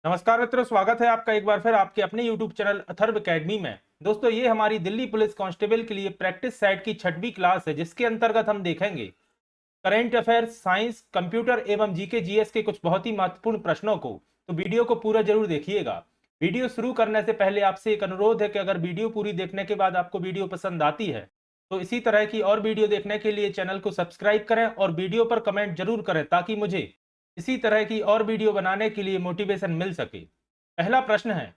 नमस्कार मित्रों, स्वागत है आपका एक बार फिर आपके अपने YouTube चैनल अथर्व एकेडमी में। दोस्तों, ये हमारी दिल्ली पुलिस कांस्टेबल के लिए प्रैक्टिस सेट की 6वीं क्लास है, जिसके अंतर्गत हम देखेंगे करंट अफेयर्स, साइंस, कंप्यूटर एवं जीके जीएस के कुछ बहुत ही महत्वपूर्ण प्रश्नों को। तो वीडियो को पूरा जरूर देखिएगा। वीडियो शुरू करने से पहले आपसे एक अनुरोध है कि अगर वीडियो पूरी देखने के बाद आपको वीडियो पसंद आती है तो इसी तरह की और वीडियो देखने के लिए चैनल को सब्सक्राइब करें और वीडियो पर कमेंट जरूर करें, ताकि मुझे इसी तरह की और वीडियो बनाने के लिए मोटिवेशन मिल सके। पहला प्रश्न है,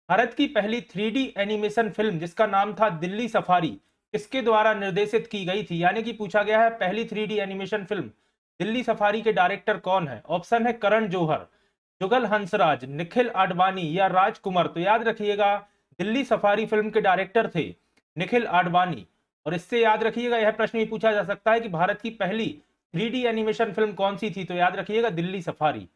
भारत की पहली 3D एनिमेशन फिल्म जिसका नाम था दिल्ली सफारी किसके द्वारा निर्देशित की गई थी? यानी कि पूछा गया है पहली 3D animation film Delhi safari के डायरेक्टर कौन है? ऑप्शन है करण जौहर, जुगल हंसराज, निखिल आडवाणी या राजकुमार। तो याद रखिएगा, दिल्ली सफारी फिल्म के डायरेक्टर थे निखिल आडवाणी। और इससे याद रखिएगा, यह प्रश्न भी पूछा जा सकता है कि भारत की पहली 3D एनिमेशन फिल्म कौन सी थी? तो याद रखिएगा, दिल्ली सफारी।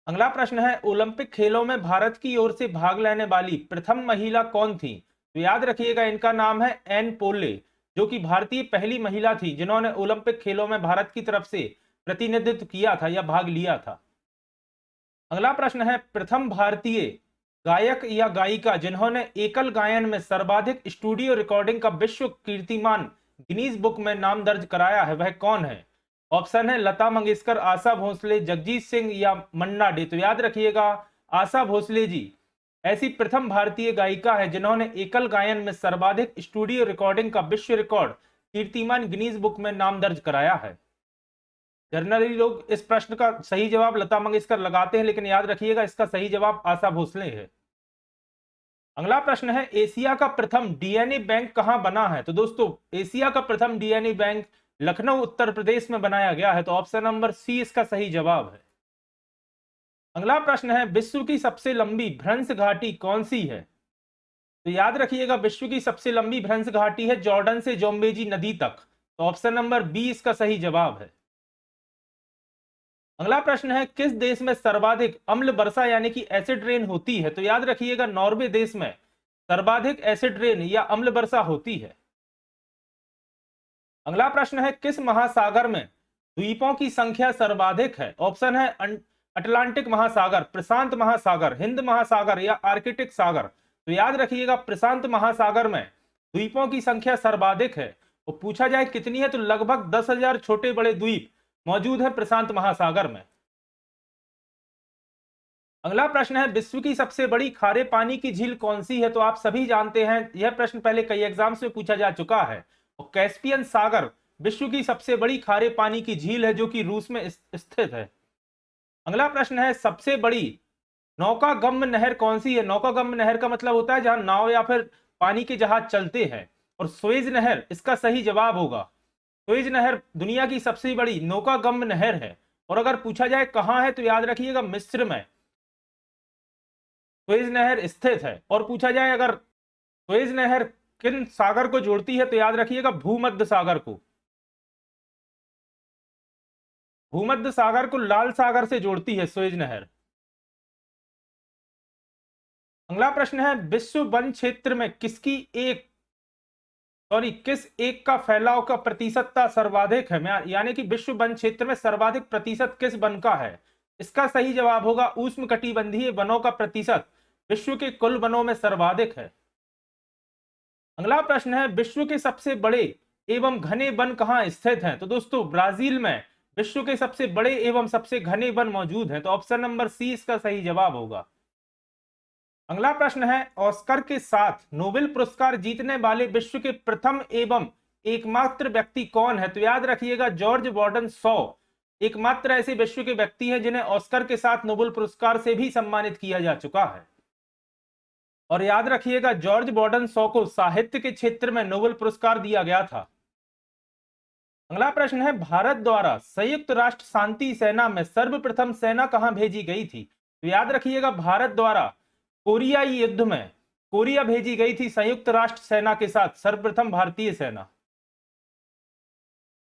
अगला प्रश्न है, ओलंपिक खेलों में भारत की ओर से भाग लेने वाली प्रथम महिला कौन थी? तो याद रखिएगा, इनका नाम है एन पोले, जो कि भारतीय पहली महिला थी जिन्होंने ओलंपिक खेलों में भारत की तरफ से प्रतिनिधित्व किया था या भाग लिया था। अगला प्रश्न है, प्रथम भारतीय गायक या गायिका जिन्होंने एकल गायन में सर्वाधिक स्टूडियो रिकॉर्डिंग का विश्व कीर्तिमान गिनीज बुक में नाम दर्ज कराया है, वह कौन है? ऑप्शन है लता मंगेशकर, आशा भोसले, जगजीत सिंह या मन्ना डे। तो याद रखिएगा, आशा भोसले जी ऐसी प्रथम भारतीय गायिका है जिन्होंने एकल गायन में सर्वाधिक स्टूडियो रिकॉर्डिंग का विश्व रिकॉर्ड कीर्तिमान गिनीज बुक में नाम दर्ज कराया है। जनरली लोग इस प्रश्न का सही जवाब लता मंगेशकर लगाते हैं, लेकिन याद रखिएगा, इसका सही जवाब आशा भोसले है। अगला प्रश्न है, एशिया का प्रथम डीएनए बैंक कहां बना है? तो दोस्तों, एशिया का प्रथम डीएनए बैंक लखनऊ उत्तर प्रदेश में बनाया गया है। तो ऑप्शन नंबर सी इसका सही जवाब है। अगला प्रश्न है, विश्व की सबसे लंबी भ्रंश घाटी कौन सी है? तो याद रखिएगा, विश्व की सबसे लंबी भ्रंश घाटी है जॉर्डन से जोम्बेजी नदी तक। तो ऑप्शन नंबर बी इसका सही जवाब है। अगला प्रश्न है, किस देश में सर्वाधिक अम्ल वर्षा यानी कि एसिड रेन होती है? तो याद रखिएगा, नॉर्वे देश में सर्वाधिक एसिड रेन या अम्ल वर्षा होती है। अगला प्रश्न है, किस महासागर में द्वीपों की संख्या सर्वाधिक है? ऑप्शन है अटलांटिक महासागर, प्रशांत महासागर, हिंद महासागर या आर्कटिक सागर। तो याद रखिएगा, प्रशांत महासागर में द्वीपों की संख्या सर्वाधिक है। और पूछा जाए कितनी है, तो लगभग 10,000 छोटे बड़े द्वीप मौजूद है प्रशांत महासागर में। अगला प्रश्न है, विश्व की सबसे बड़ी खारे पानी की झील कौन सी है? तो आप सभी जानते हैं, यह प्रश्न पहले कई एग्जाम्स में पूछा जा चुका है। और कैस्पियन सागर विश्व की सबसे बड़ी खारे पानी की झील है, जो कि रूस में स्थित है। अगला प्रश्न है, सबसे बड़ी नौकागम्य नहर कौन सी है? नौकागम्य नहर का मतलब होता है जहां नाव या फिर पानी के जहाज चलते हैं। और सुएज नहर इसका सही जवाब होगा। सुएज नहर दुनिया की सबसे बड़ी नौकागम्य नहर है। और अगर पूछा जाए कहां है, तो याद रखिएगा, मिस्र में सुएज नहर स्थित है। और पूछा जाए अगर सुएज नहर किन सागर को जोड़ती है, तो याद रखिएगा, भूमध्य सागर को। भूमध्य सागर को लाल सागर से जोड़ती है सुएज नहर। अगला प्रश्न है, विश्व वन क्षेत्र में किस एक का फैलाव का प्रतिशतता सर्वाधिक है? यानी कि विश्व वन क्षेत्र में सर्वाधिक प्रतिशत किस वन का है? इसका सही जवाब होगा, उष्णकटिबंधीय वनों का प्रतिशत विश्व के कुल वनों में सर्वाधिक है। अगला प्रश्न है, विश्व के सबसे बड़े एवं घने वन कहां स्थित हैं? तो दोस्तों, ब्राजील में विश्व के सबसे बड़े एवं सबसे घने वन मौजूद हैं। तो ऑप्शन नंबर सी इसका सही जवाब होगा। अगला प्रश्न है, ऑस्कर के साथ नोबेल पुरस्कार जीतने वाले विश्व के प्रथम एवं एकमात्र व्यक्ति कौन है? तो याद रखिएगा, जॉर्ज वार्डन शॉ एकमात्र ऐसे विश्व के व्यक्ति हैं जिन्हें ऑस्कर के साथ नोबेल पुरस्कार से भी सम्मानित किया जा चुका है। और याद रखिएगा, जॉर्ज वार्डन शॉ को साहित्य के क्षेत्र में नोबेल पुरस्कार दिया गया था। अगला प्रश्न है, भारत द्वारा संयुक्त राष्ट्र शांति सेना में सर्वप्रथम सेना कहां भेजी गई थी? तो याद रखिएगा, भारत द्वारा कोरियाई युद्ध में कोरिया भेजी गई थी संयुक्त राष्ट्र सेना के साथ सर्वप्रथम भारतीय सेना।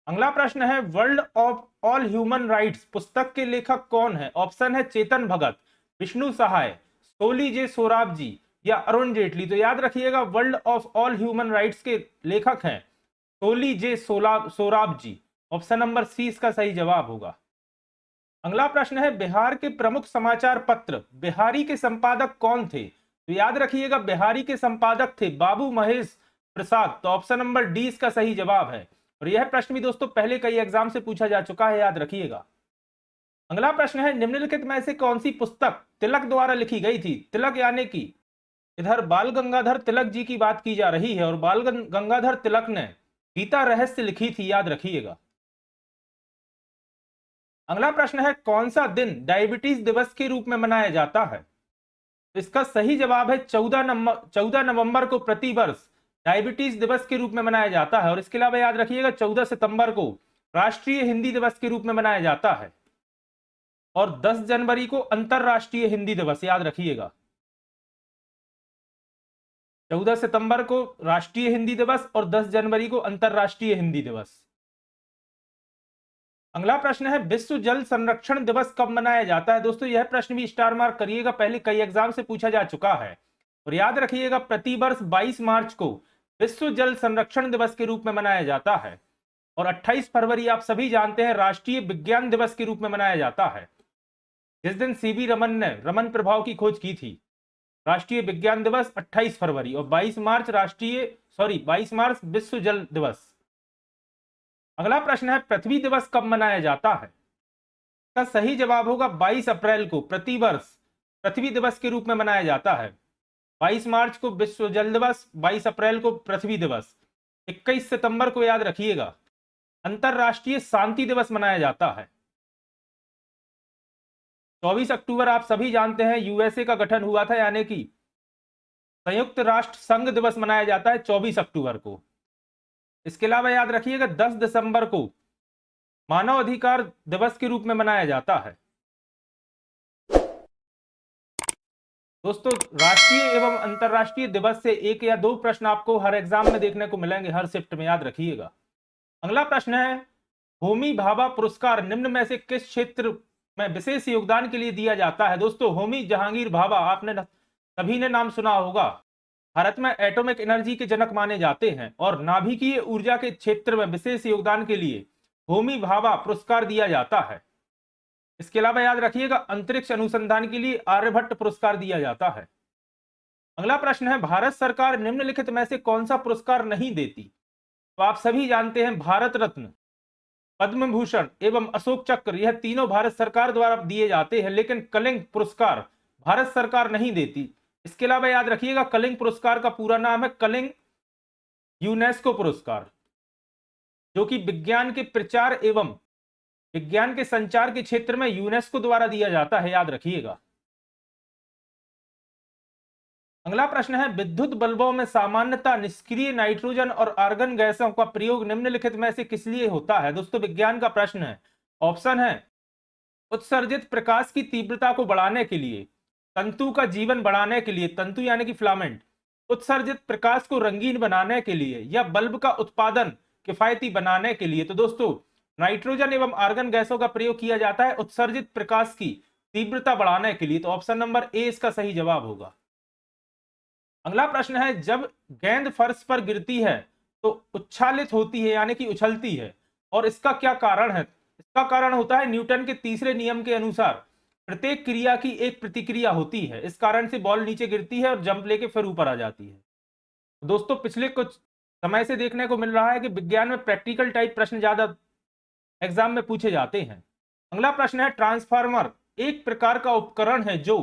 अगला प्रश्न है, world of all human rights पुस्तक के लेखक कौन है? ऑप्शन है चेतन भगत, विष्णु सहाय, सोली जे सोराब जी या अरुण जेटली। तो याद रखिएगा, world of all human rights के लेखक हैं सोली जे सोराब जी। ऑप्शन नंबर सी इसका सही जवाब होगा। अगला प्रश्न है, बिहार के प्रमुख समाचार पत्र बिहारी के संपादक कौन थे? तो याद रखिएगा, बिहारी के संपादक थे बाबू महेश प्रसाद। तो ऑप्शन नंबर डी इसका सही जवाब है। और यह प्रश्न भी दोस्तों पहले कई एग्जाम से पूछा जा चुका है, याद रखिएगा। अगला प्रश्न है, निम्नलिखित में से कौन सी पुस्तक तिलक द्वारा लिखी गई थी? तिलक यानी कि इधर बाल गंगाधर तिलक जी की बात की जा रही है, और बाल गंगाधर तिलक ने गीता रहस्य लिखी थी, याद रखिएगा। अगला प्रश्न है, कौन सा दिन डायबिटीज दिवस के रूप में मनाया जाता है? तो इसका सही जवाब है 14 नवंबर को प्रति वर्ष डायबिटीज दिवस के रूप में मनाया जाता है। और इसके अलावा याद रखिएगा 14 सितंबर को राष्ट्रीय हिंदी दिवस के रूप में मनाया जाता है, और 10 जनवरी को अंतरराष्ट्रीय हिंदी दिवस, याद रखिएगा। 14 सितंबर को राष्ट्रीय हिंदी दिवस और 10 जनवरी को अंतरराष्ट्रीय हिंदी दिवस। अगला प्रश्न है, विश्व जल संरक्षण दिवस कब मनाया जाता है? दोस्तों यह प्रश्न भी स्टार मार्क करिएगा, पहले कई एग्जाम से पूछा जा चुका है। और याद रखिएगा, प्रतिवर्ष 22 मार्च को विश्व जल संरक्षण दिवस के रूप में मनाया जाता है। और 28 फरवरी आप सभी जानते हैं राष्ट्रीय विज्ञान दिवस के रूप में मनाया जाता है, जिस दिन सीवी रमन ने रमन प्रभाव की खोज की थी। राष्ट्रीय विज्ञान दिवस 28 फरवरी, और 22 मार्च विश्व जल दिवस। अगला प्रश्न है, पृथ्वी दिवस कब मनाया जाता है? इसका सही जवाब होगा 22 अप्रैल को प्रतिवर्ष पृथ्वी दिवस के रूप में मनाया जाता है। 22 मार्च को विश्व जल दिवस, 22 अप्रैल को पृथ्वी दिवस, 21 सितंबर को याद रखिएगा अंतरराष्ट्रीय शांति दिवस मनाया जाता है। 24 अक्टूबर आप सभी जानते हैं यूएसए का गठन हुआ था, यानी कि संयुक्त राष्ट्र संघ दिवस मनाया जाता है 24 अक्टूबर को। इसके अलावा याद रखिएगा 10 दिसंबर को मानव अधिकार दिवस के रूप में मनाया जाता है। दोस्तों राष्ट्रीय एवं अंतरराष्ट्रीय दिवस से 1 या 2 प्रश्न आपको हर एग्जाम में देखने को मिलेंगे, हर शिफ्ट में, याद रखिएगा। अगला प्रश्न है, होमी भाभा पुरस्कार निम्न में से किस क्षेत्र में विशेष योगदान के लिए दिया जाता है? दोस्तों होमी जहांगीर भाभा आपने सभी ने नाम सुना होगा, भारत में एटॉमिक एनर्जी के जनक माने जाते हैं, और नाभिकीय ऊर्जा के क्षेत्र में विशेष योगदान के लिए होमी भाभा पुरस्कार दिया जाता है। इसके अलावा याद रखिएगा अंतरिक्ष अनुसंधान के लिए आर्यभट्ट पुरस्कार दिया जाता है। अगला प्रश्न है, भारत सरकार निम्नलिखित में से कौन सा पुरस्कार नहीं देती? तो आप सभी जानते हैं भारत रत्न, पद्म भूषण एवं अशोक चक्र, यह तीनों भारत सरकार द्वारा दिए जाते हैं, लेकिन कलिंग पुरस्कार भारत सरकार नहीं देती। इसके अलावा याद रखिएगा कलिंग पुरस्कार का पूरा नाम है कलिंग यूनेस्को पुरस्कार, जो कि विज्ञान के प्रचार एवं विज्ञान के संचार के क्षेत्र में यूनेस्को द्वारा दिया जाता है, याद रखिएगा। अगला प्रश्न है, विद्युत बल्बों में सामान्यतः निष्क्रिय नाइट्रोजन और आर्गन गैसों का प्रयोग निम्नलिखित में से किस लिए होता है? दोस्तों विज्ञान का प्रश्न है। ऑप्शन है, उत्सर्जित प्रकाश की तीव्रता को बढ़ाने के लिए, तंतु का जीवन बढ़ाने के लिए, तंतु यानी कि फिलामेंट, उत्सर्जित प्रकाश को रंगीन बनाने के लिए, या बल्ब का उत्पादन किफायती बनाने के लिए। तो दोस्तों नाइट्रोजन एवं आर्गन गैसों का प्रयोग किया जाता है उत्सर्जित प्रकाश की तीव्रता बढ़ाने के लिए। तो ऑप्शन नंबर ए इसका सही जवाब होगा। अगला प्रश्न है, जब गेंद फर्श पर गिरती है तो उच्छालित होती है यानी कि उछलती है, और इसका क्या कारण है? इसका कारण होता है न्यूटन के तीसरे नियम के अनुसार प्रत्येक क्रिया की एक प्रतिक्रिया होती है। इस कारण से बॉल नीचे गिरती है और जंप लेके फिर ऊपर आ जाती है। दोस्तों पिछले कुछ समय से देखने को मिल रहा है कि विज्ञान में प्रैक्टिकल टाइप प्रश्न ज्यादा एग्जाम में पूछे जाते हैं। अगला प्रश्न है, ट्रांसफार्मर एक प्रकार का उपकरण है जो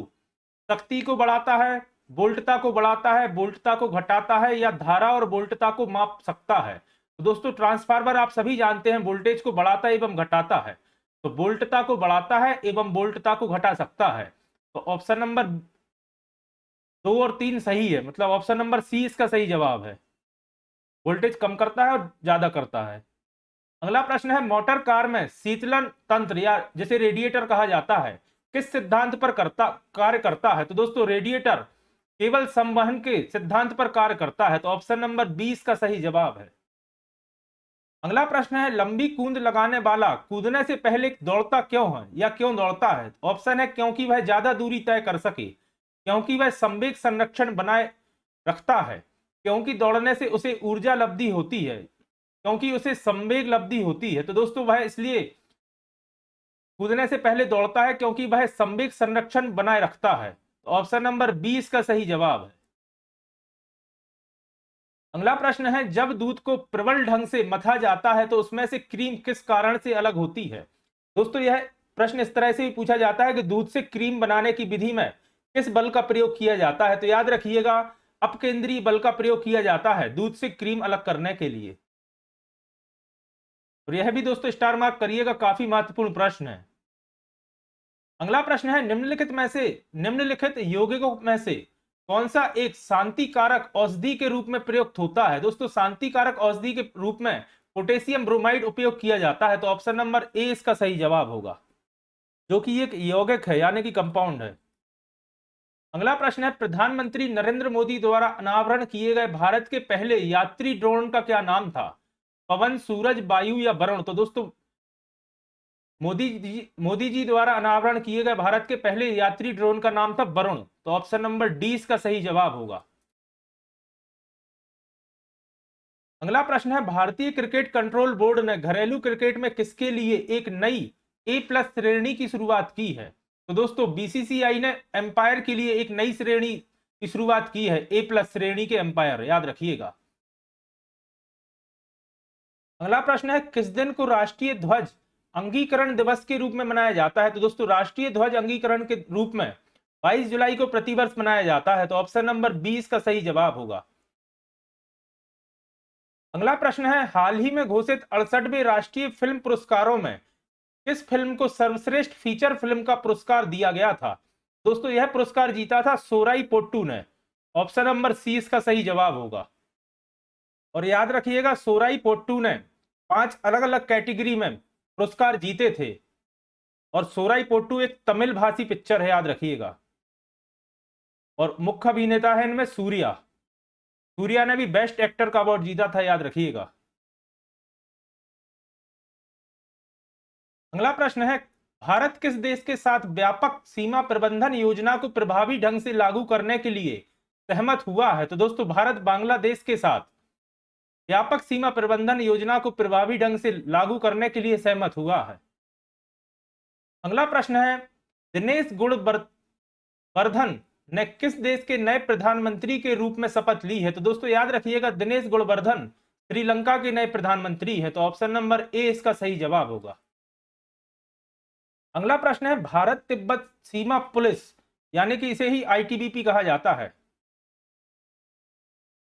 शक्ति को बढ़ाता है, वोल्टता को बढ़ाता है, वोल्टता को घटाता है, या धारा और वोल्टता को माप सकता है। तो दोस्तों ट्रांसफार्मर आप सभी जानते हैं वोल्टेज को बढ़ाता एवं घटाता है, तो वोल्टता को बढ़ाता है एवं वोल्टता को घटा सकता है। तो ऑप्शन नंबर 2 और 3 सही है, मतलब ऑप्शन नंबर सी इसका सही जवाब है। वोल्टेज कम करता है और ज्यादा करता है। अगला प्रश्न है, मोटर कार में शीतलन तंत्र या जिसे रेडिएटर कहा जाता है किस सिद्धांत पर कार्य करता है? तो दोस्तों रेडिएटर केवल संवहन के सिद्धांत पर कार्य करता है। तो ऑप्शन नंबर 20 का सही जवाब है। अगला प्रश्न है, लंबी कूद लगाने वाला कूदने से पहले दौड़ता क्यों है या क्यों दौड़ता है? ऑप्शन है, क्योंकि वह ज्यादा दूरी तय कर सके, क्योंकि वह संवेग संरक्षण बनाए रखता है, क्योंकि दौड़ने से उसे ऊर्जा लब्धि होती है, क्योंकि उसे संवेग लब्धि होती है। तो दोस्तों वह इसलिए कूदने से पहले दौड़ता है क्योंकि वह संवेग संरक्षण बनाए रखता है। तो ऑप्शन नंबर 20 का सही जवाब है। अगला प्रश्न है, जब दूध को प्रबल ढंग से मथा जाता है तो उसमें से क्रीम किस कारण से अलग होती है। दोस्तों यह प्रश्न इस तरह से भी पूछा जाता है कि दूध से क्रीम बनाने की विधि में किस बल का प्रयोग किया जाता है। तो याद रखिएगा, अपकेंद्रीय बल का प्रयोग किया जाता है दूध से क्रीम अलग करने के लिए। और यह भी दोस्तों स्टार मार्क करिएगा, काफी महत्वपूर्ण प्रश्न है। अगला प्रश्न है, निम्नलिखित यौगिकों में से कौन सा एक शांति कारक औषधि के रूप में प्रयुक्त होता है। दोस्तों शांति कारक औषधि के रूप में पोटेशियम ब्रोमाइड उपयोग किया जाता है। तो ऑप्शन नंबर ए इसका सही जवाब होगा, जो कि एक यौगिक है यानी कि कंपाउंड है। अगला प्रश्न है, प्रधानमंत्री नरेंद्र मोदी द्वारा अनावरण किए गए भारत के पहले यात्री ड्रोन का क्या नाम था। पवन, सूरज, वायु या वरुण। तो दोस्तों मोदी जी द्वारा अनावरण किए गए भारत के पहले यात्री ड्रोन का नाम था वरुण। तो ऑप्शन नंबर डी इसका सही जवाब होगा। अगला प्रश्न है, भारतीय क्रिकेट कंट्रोल बोर्ड ने घरेलू क्रिकेट में किसके लिए एक नई A+ श्रेणी की शुरुआत की है। तो दोस्तों बीसीसीआई ने एम्पायर के लिए एक नई श्रेणी की शुरुआत की है, A+ श्रेणी के एम्पायर, याद रखिएगा। अगला प्रश्न है, किस दिन को राष्ट्रीय ध्वज अंगीकरण दिवस के रूप में मनाया जाता है। तो दोस्तों राष्ट्रीय ध्वज अंगीकरण के रूप में 22 जुलाई को प्रतिवर्ष मनाया जाता है। तो ऑप्शन नंबर 20 का सही जवाब होगा। अगला प्रश्न है, हाल ही में घोषित 68वें राष्ट्रीय फिल्म पुरस्कारों में किस फिल्म को सर्वश्रेष्ठ फीचर फिल्म का पुरस्कार दिया गया था। दोस्तों यह पुरस्कार जीता था सोराई पोट्टू ने। ऑप्शन नंबर सी इसका सही जवाब होगा। और याद रखिएगा, सोराई पोट्टू ने 5 अलग अलग कैटेगरी में पुरस्कार जीते थे। और सोराई पोट्टू एक तमिल भाषी पिक्चर है, याद रखिएगा। और मुख्य अभिनेता है इनमें सूर्या। सूर्या ने भी बेस्ट एक्टर का अवार्ड जीता था, याद रखिएगा। अगला प्रश्न है, भारत किस देश के साथ व्यापक सीमा प्रबंधन योजना को प्रभावी ढंग से लागू करने के लिए सहमत हुआ है। तो दोस्तों भारत बांग्लादेश के साथ व्यापक सीमा प्रबंधन योजना को प्रभावी ढंग से लागू करने के लिए सहमत हुआ है। अगला प्रश्न है, दिनेश गुणवर्धन ने किस देश के नए प्रधानमंत्री के रूप में शपथ ली है। तो दोस्तों याद रखिएगा, दिनेश गुणवर्धन श्रीलंका के नए प्रधानमंत्री है। तो ऑप्शन नंबर ए इसका सही जवाब होगा। अगला प्रश्न है, भारत तिब्बत सीमा पुलिस यानी कि इसे ही आईटीबीपी कहा जाता है।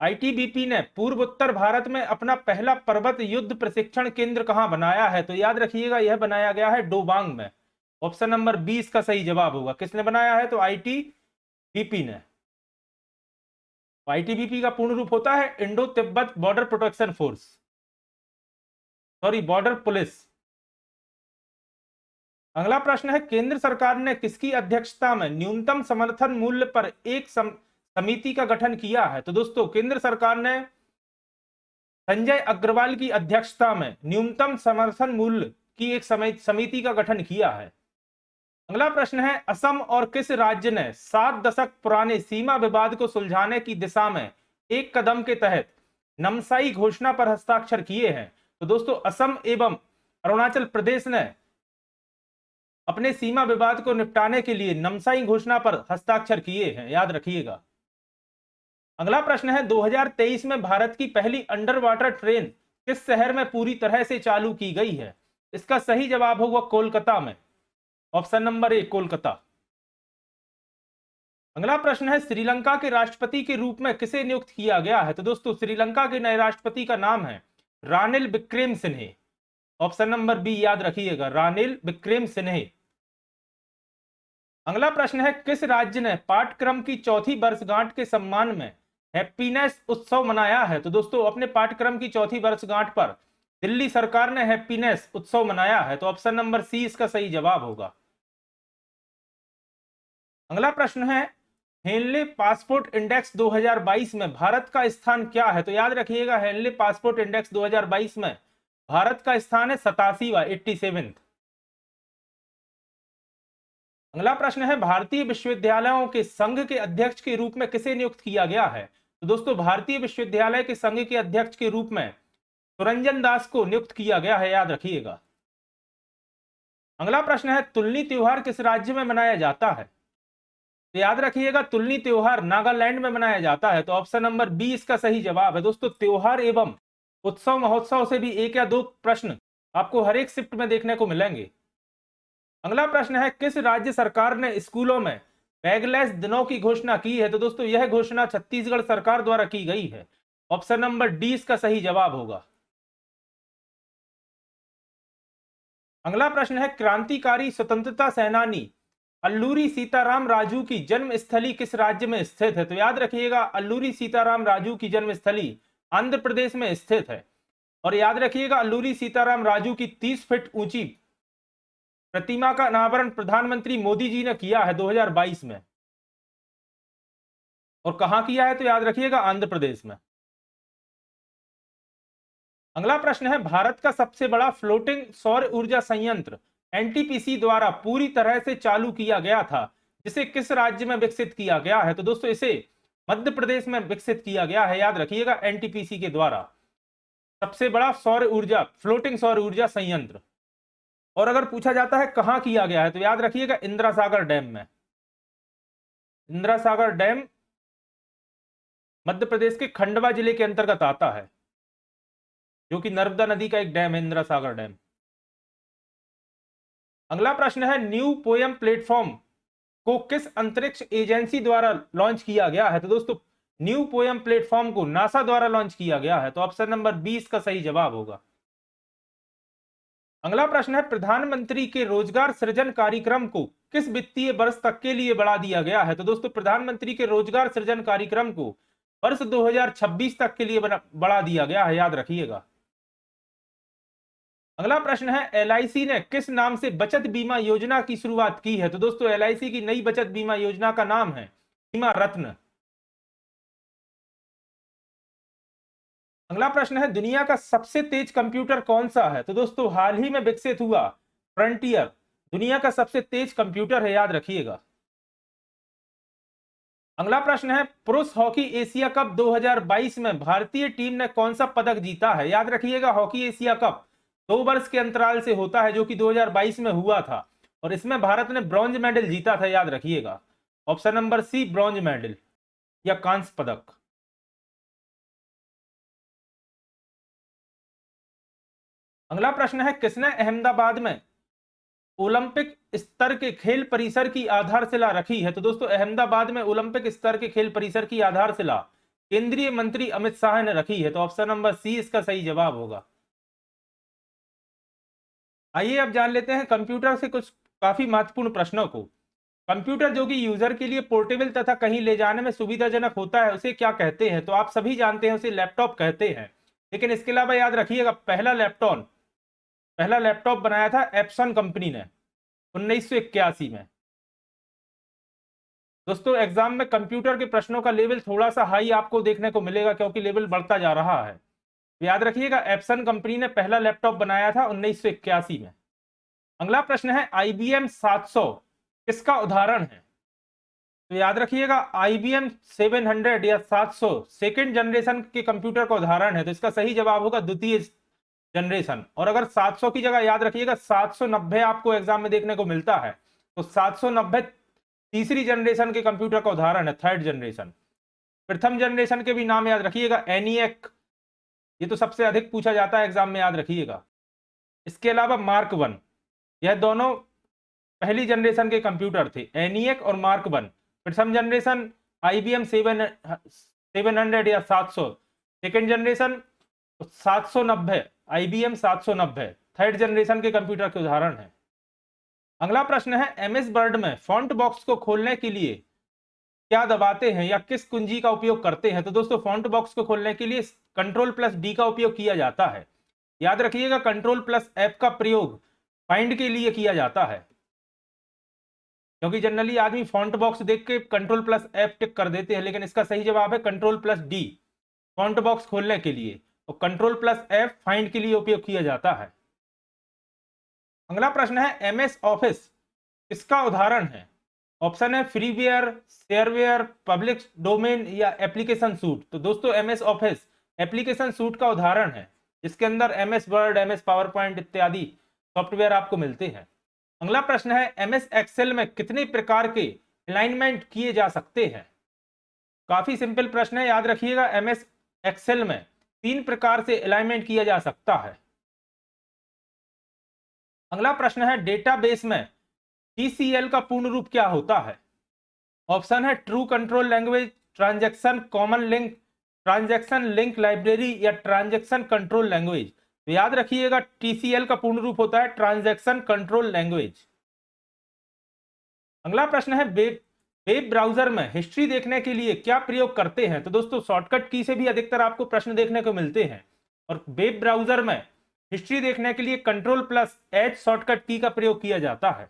आईटीबीपी ने पूर्व उत्तर भारत में अपना पहला पर्वत युद्ध प्रशिक्षण केंद्र कहां बनाया है। तो याद रखिएगा, यह बनाया गया है डोबांग में। ऑप्शन नंबर 20 का सही जवाब होगा। किसने बनाया है, तो आईटीबीपी ने। आईटीबीपी का पूर्ण रूप होता है Indo Tibet border protection force, sorry border police. अगला प्रश्न है, केंद्र सरकार ने किसकी अध्यक्षता में न्यूनतम समर्थन मूल्य पर एक समिति का गठन किया है। तो दोस्तों केंद्र सरकार ने संजय अग्रवाल की अध्यक्षता में न्यूनतम समर्थन मूल्य की एक समिति का गठन किया है। अगला प्रश्न है, असम और किस राज्य ने 7 दशक पुराने सीमा विवाद को सुलझाने की दिशा में एक कदम के तहत नमसाई घोषणा पर हस्ताक्षर किए हैं। तो दोस्तों असम एवं अरुणाचल प्रदेश ने अपने सीमा विवाद को निपटाने के लिए नमसाई घोषणा पर हस्ताक्षर किए हैं, याद रखिएगा। अगला प्रश्न है, 2023 में भारत की पहली अंडर वाटर ट्रेन किस शहर में पूरी तरह से चालू की गई है। इसका सही जवाब होगा कोलकाता में। Option number A Kolkata. अगला प्रश्न है, श्रीलंका के राष्ट्रपति के रूप में किसे नियुक्त किया गया है। तो दोस्तों श्रीलंका के नए राष्ट्रपति का नाम है Ranil Wickremesinghe. Option number B याद रखिएगा, रानिल विक्रमसिंघे। अगला प्रश्न है, किस राज्य ने पाठ्यक्रम की चौथी वर्षगांठ के सम्मान में हैप्पीनेस उत्सव मनाया है। तो दोस्तों अपने पाठ्यक्रम की चौथी वर्षगांठ पर दिल्ली सरकार ने हैप्पीनेस उत्सव मनाया है। तो ऑप्शन नंबर सी इसका सही जवाब होगा। अगला प्रश्न है, हेनले पासपोर्ट इंडेक्स 2022 में भारत का स्थान क्या है। तो याद रखिएगा, हेनले पासपोर्ट इंडेक्स 2022 में भारत का स्थान है 87वां, 87। अगला प्रश्न है, भारतीय विश्वविद्यालयों के संघ के अध्यक्ष के रूप में किसे नियुक्त किया गया है। तो दोस्तों भारतीय विश्वविद्यालय के संघ के अध्यक्ष के रूप में सुरंजन दास को नियुक्त किया गया है, याद रखिएगा। अगला प्रश्न है तुलनी त्योहार किस राज्य में मनाया जाता है? तो याद रखिएगा तुलनी त्योहार नागालैंड में मनाया जाता है, तो ऑप्शन नंबर बी इसका सही जवाब है। दोस्तों त्योहार एवं उत्सव महोत्सव से भी एक या दो प्रश्न आपको हर एक शिफ्ट में देखने को मिलेंगे। अगला प्रश्न है किस राज्य सरकार ने स्कूलों में बैगलेस दिनों की घोषणा की है? तो दोस्तों यह घोषणा छत्तीसगढ़ सरकार द्वारा की गई है। ऑप्शन नंबर डी इसका सही जवाब होगा। अगला प्रश्न है क्रांतिकारी स्वतंत्रता सेनानी अल्लूरी सीताराम राजू की जन्मस्थली किस राज्य में स्थित है? तो याद रखिएगा अल्लूरी सीताराम राजू की जन्मस्थली आंध्र प्रदेश में स्थित है। और याद रखिएगा अल्लूरी सीताराम राजू की 30 फीट ऊंची प्रतिमा का अनावरण प्रधानमंत्री मोदी जी ने किया है 2022 में। और कहां किया है? तो याद रखिएगा आंध्र प्रदेश में। अगला प्रश्न है भारत का सबसे बड़ा फ्लोटिंग सौर ऊर्जा संयंत्र एनटीपीसी द्वारा पूरी तरह से चालू किया गया था, जिसे किस राज्य में विकसित किया गया है? तो दोस्तों इसे मध्य प्रदेश में विकसित किया गया है। याद रखिएगा एनटीपीसी के द्वारा सबसे बड़ा सौर ऊर्जा फ्लोटिंग सौर ऊर्जा संयंत्र। और अगर पूछा जाता है कहां किया गया है, तो याद रखिएगा इंदिरा सागर डैम में। इंदिरा सागर डैम मध्य प्रदेश के खंडवा जिले के अंतर्गत आता है, जो कि नर्मदा नदी का एक डैम है, इंदिरा सागर डैम। अगला प्रश्न है न्यू पोयम प्लेटफॉर्म को किस अंतरिक्ष एजेंसी द्वारा लॉन्च किया गया है? तो दोस्तों न्यू पोयम प्लेटफॉर्म को नासा द्वारा लॉन्च किया गया है, तो ऑप्शन नंबर 20 का सही जवाब होगा। अगला प्रश्न है प्रधानमंत्री के रोजगार सृजन कार्यक्रम को किस वित्तीय वर्ष तक के लिए बढ़ा दिया गया है? तो दोस्तों प्रधानमंत्री के रोजगार सृजन कार्यक्रम को वर्ष 2026 तक के लिए बढ़ा दिया गया है। याद रखिएगा। अगला प्रश्न है एलआईसी ने किस नाम से बचत बीमा योजना की शुरुआत की है? तो दोस्तों एलआईसी की नई बचत बीमा योजना का नाम है बीमा रत्न। अगला प्रश्न है दुनिया का सबसे तेज कंप्यूटर कौन सा है? तो दोस्तों हाल ही में विकसित हुआ फ्रंटियर दुनिया का सबसे तेज कंप्यूटर है। याद रखिएगा। अगला प्रश्न है पुरुष हॉकी एशिया कप 2022 में भारतीय टीम ने कौन सा पदक जीता है? याद रखिएगा हॉकी एशिया कप 2 वर्ष के अंतराल से होता है, जो कि 2022 में हुआ था, और इसमें भारत ने ब्रॉन्ज मेडल जीता था। याद रखिएगा option number C bronze medal या कांस्य पदक। अगला प्रश्न है किसने अहमदाबाद में ओलंपिक स्तर के खेल परिसर की आधारशिला रखी है? तो दोस्तों अहमदाबाद में ओलंपिक स्तर के खेल परिसर की आधारशिला केंद्रीय मंत्री अमित शाह ने रखी है, तो ऑप्शन नंबर सी इसका सही जवाब होगा। आइए अब जान लेते हैं कंप्यूटर से कुछ काफी महत्वपूर्ण प्रश्नों को। कंप्यूटर जो कि यूजर के लिए पोर्टेबल तथा कहीं ले जाने में सुविधाजनक होता है, उसे क्या कहते हैं? तो आप सभी जानते हैं उसे लैपटॉप कहते हैं। लेकिन इसके अलावा याद रखिएगा पहला लैपटॉप बनाया था एप्सन कंपनी ने 1981 में। दोस्तों एग्जाम में कंप्यूटर के प्रश्नों का लेवल थोड़ा सा हाई आपको देखने को मिलेगा, क्योंकि लेवल बढ़ता जा रहा है। तो याद रखिएगा एप्सन कंपनी ने पहला लैपटॉप बनाया था 1981 में। अगला प्रश्न है IBM 700 किसका उदाहरण है? तो याद रखिएगा IBM 700 या 700 सेकेंड जनरेशन के कंप्यूटर का उदाहरण है, तो इसका सही जवाब होगा द्वितीय जनरेशन। और अगर 700 की जगह याद रखिएगा 790 आपको एग्जाम में देखने को मिलता है, तो 790 तीसरी जनरेशन के कंप्यूटर का उदाहरण है, थर्ड जनरेशन। प्रथम जनरेशन के भी नाम याद रखिएगा ENIAC, ये तो सबसे अधिक पूछा जाता है एग्जाम में, याद रखिएगा। इसके अलावा मार्क 1, यह दोनों पहली जनरेशन के कंप्यूटर थे, ENIAC और मार्क 1। प्रथम जनरेशन IBM 700 या 700, second generation 790 IBM 790 third generation के कंप्यूटर के उदाहरण है। अगला प्रश्न है MS वर्ड में फॉन्ट बॉक्स को खोलने के लिए क्या दबाते हैं या किस कुंजी का उपयोग करते हैं? तो दोस्तों फॉन्ट बॉक्स को खोलने के लिए Ctrl+D का उपयोग किया जाता है। याद रखिएगा Ctrl+F का प्रयोग फाइंड के लिए किया जाता है, क्योंकि जनरली आदमी फॉन्ट बॉक्स देख के Ctrl+F टिक कर देते हैं, लेकिन इसका सही जवाब है Ctrl+D फॉन्ट बॉक्स खोलने के लिए, और Ctrl+F फाइंड के लिए उपयोग किया जाता है। अगला प्रश्न है MS ऑफिस इसका उदाहरण है? ऑप्शन है फ्रीवेयर, शेयरवेयर, पब्लिक डोमेन या एप्लीकेशन सूट। तो दोस्तों MS ऑफिस एप्लीकेशन सूट का उदाहरण है, जिसके अंदर MS word, MS power point इत्यादि सॉफ्टवेयर आपको मिलते हैं। अगला प्रश्न है एमएस एक्सेल में कितने प्रकार के अलाइनमेंट किए जा सकते हैं। काफी सिंपल प्रश्न है, याद रखिएगा। एमएस एक्सेल में 3 प्रकार से अलाइनमेंट किया जा सकता है। अगला प्रश्न है डेटाबेस में टीसीएल का पूर्ण रूप क्या होता है। ऑप्शन है true control language, transaction common link, transaction link library या ट्रांजैक्शन कंट्रोल लैंग्वेज। तो याद रखिएगा टीसीएल का पूर्ण रूप होता है ट्रांजैक्शन कंट्रोल लैंग्वेज। अगला प्रश्न है वेब ब्राउजर में हिस्ट्री देखने के लिए क्या प्रयोग करते हैं। तो दोस्तों शॉर्टकट की से भी अधिकतर आपको प्रश्न देखने को मिलते हैं, और वेब ब्राउजर में हिस्ट्री देखने के लिए Ctrl+H शॉर्टकट की का प्रयोग किया जाता है।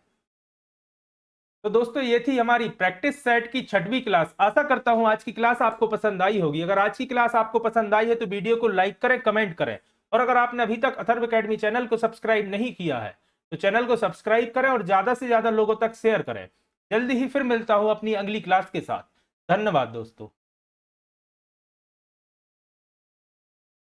तो दोस्तों ये थी हमारी प्रैक्टिस सेट की 6वीं क्लास। आशा करता हूं आज की क्लास आपको पसंद आई होगी। अगर आज की क्लास आपको पसंद आई है तो वीडियो को लाइक करें, कमेंट करें, और अगर आपने अभी तक अथर्व अकेडमी चैनल को सब्सक्राइब नहीं किया है तो चैनल को सब्सक्राइब करें और ज्यादा से ज्यादा लोगों तक शेयर करें। जल्दी ही फिर मिलता हूं अपनी अगली क्लास के साथ। धन्यवाद दोस्तों।